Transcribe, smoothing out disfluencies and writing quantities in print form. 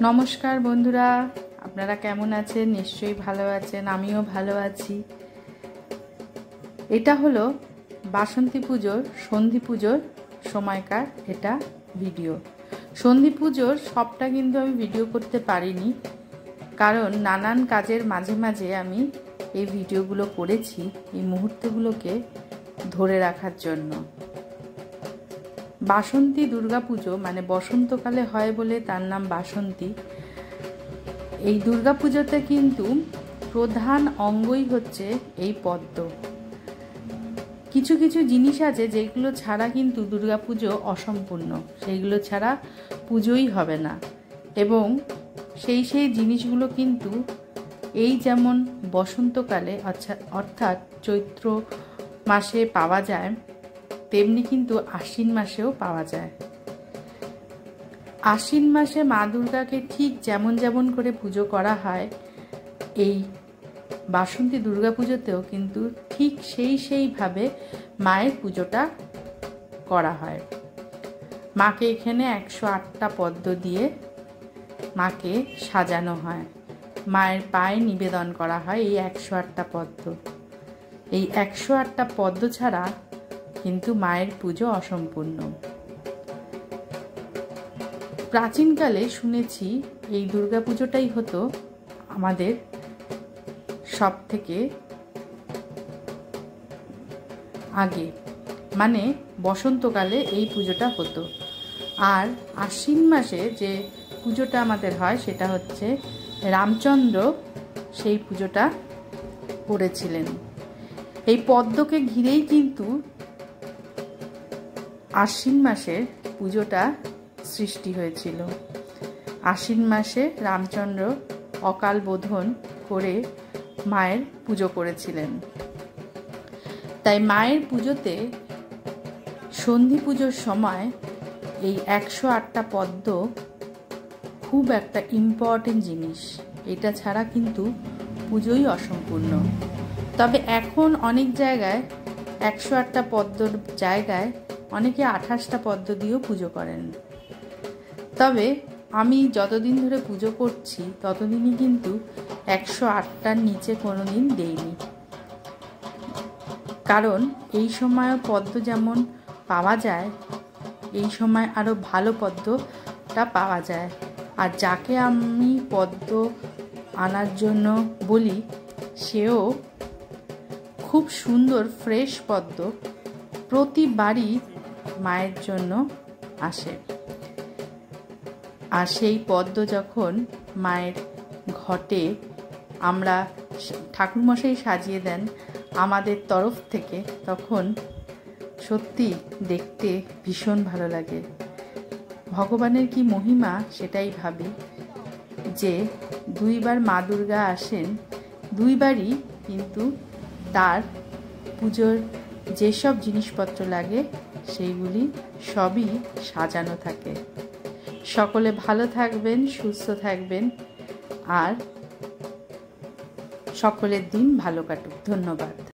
নমস্কার বন্ধুরা, আপনারা কেমন আছেন? নিশ্চয়ই ভালো আছেন, আমিও ভালো আছি। এটা হলো বাসন্তী পুজোর সন্ধি পুজোর সময়কার এটা ভিডিও। সন্ধি পুজোর সবটা কিন্তু আমি ভিডিও করতে পারিনি, কারণ নানান কাজের মাঝে মাঝে আমি এই ভিডিওগুলো করেছি এই মুহূর্তগুলোকে ধরে রাখার জন্য। বাসন্তী দুর্গাপুজো মানে বসন্তকালে হয় বলে তার নাম বাসন্তী। এই দুর্গাপুজোতে কিন্তু প্রধান অঙ্গই হচ্ছে এই পদ্ম। কিছু কিছু জিনিস আছে যেগুলো ছাড়া কিন্তু দুর্গাপুজো অসম্পূর্ণ, সেইগুলো ছাড়া পুজোই হবে না। এবং সেই জিনিসগুলো কিন্তু এই যেমন বসন্তকালে অর্থাৎ চৈত্র মাসে পাওয়া যায়, তেমনি কিন্তু আশ্বিন মাসেও পাওয়া যায়। আশ্বিন মাসে মা দুর্গাকে ঠিক যেমন যেমন করে পুজো করা হয়, এই বাসন্তী দুর্গাপুজোতেও কিন্তু ঠিক সেইভাবে মায়ের পুজোটা করা হয়। মাকে এখানে 108টা পদ্ম দিয়ে মাকে সাজানো হয়, মায়ের পায়ে নিবেদন করা হয় এই 108টা পদ্ম। এই 108টা পদ্ম ছাড়া কিন্তু মায়ের পুজো অসম্পূর্ণ। প্রাচীনকালে শুনেছি এই দুর্গাপুজোটাই হতো আমাদের সব থেকে আগে, মানে বসন্তকালে এই পুজোটা হতো। আর আশ্বিন মাসে যে পুজোটা আমাদের হয় সেটা হচ্ছে রামচন্দ্র সেই পুজোটা করেছিলেন। এই পদ্মকে ঘিরেই কিন্তু আশ্বিন মাসের পুজোটা সৃষ্টি হয়েছিল। আশ্বিন মাসে রামচন্দ্র অকাল বোধন করে মায়ের পুজো করেছিলেন। তাই মায়ের পুজোতে সন্ধি পুজোর সময় এই 108টা পদ্ম খুব একটা ইম্পর্টেন্ট জিনিস। এটা ছাড়া কিন্তু পুজোই অসম্পূর্ণ। তবে এখন অনেক জায়গায় 108টা পদ্মর জায়গায় অনেকে 28টা পদ্ম দিয়েও পুজো করেন। তবে আমি যতদিন ধরে পুজো করছি ততদিনই কিন্তু 108টার নিচে কোনো দিন দেইনি, কারণ এই সময়ও পদ্ম যেমন পাওয়া যায়, এই সময় আরও ভালো পদ্মটা পাওয়া যায়। আর যাকে আমি পদ্ম আনার জন্য বলি সেও খুব সুন্দর ফ্রেশ পদ্ম প্রতিবারই মায়ের জন্য আসে। আর সেই পদ্ম যখন মায়ের ঘটে আমরা ঠাকুরমশাই সাজিয়ে দেন আমাদের তরফ থেকে, তখন সত্যি দেখতে ভীষণ ভালো লাগে। ভগবানের কি মহিমা সেটাই ভাবি, যে দুইবার মা দুর্গা আসেন, দুইবারই কিন্তু তার পুজোর যেসব জিনিসপত্র লাগে সেইগুলি সবই সাজানো থাকে। সকলে ভালো থাকবেন, সুস্থ থাকবেন, আর সকলের দিন ভালো কাটুক। ধন্যবাদ।